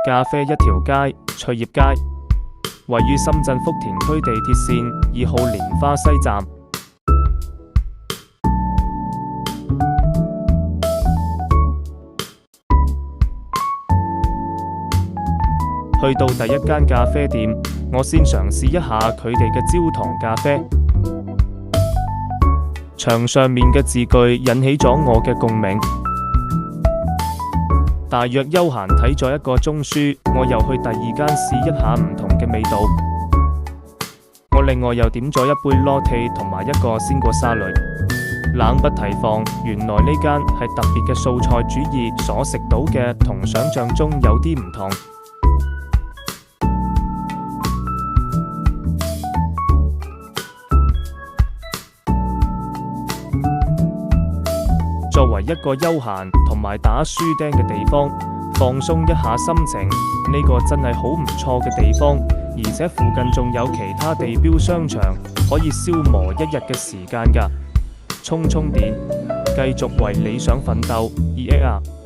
咖啡一條街，翠葉街，位於深圳福田區地鐵線2號蓮花西站。去到第一間咖啡店，我先嘗試一下佢哋嘅焦糖咖啡。牆上面嘅字句引起咗我嘅共鳴。大約休閒睇咗1個鐘書，我又去第2間試一下唔同嘅味道。我另外又點咗1杯 latte 同埋1個鮮果沙律。冷不提防，原來呢間係特別嘅素菜主義，所食到嘅同想象中有啲唔同。作為一個休閒同埋打書釘嘅地方，放鬆一下心情，呢個真係好唔錯嘅地方。而且附近仲有其他地標商場，可以消磨1日嘅時間㗎。充電，繼續為理想奮鬥。EA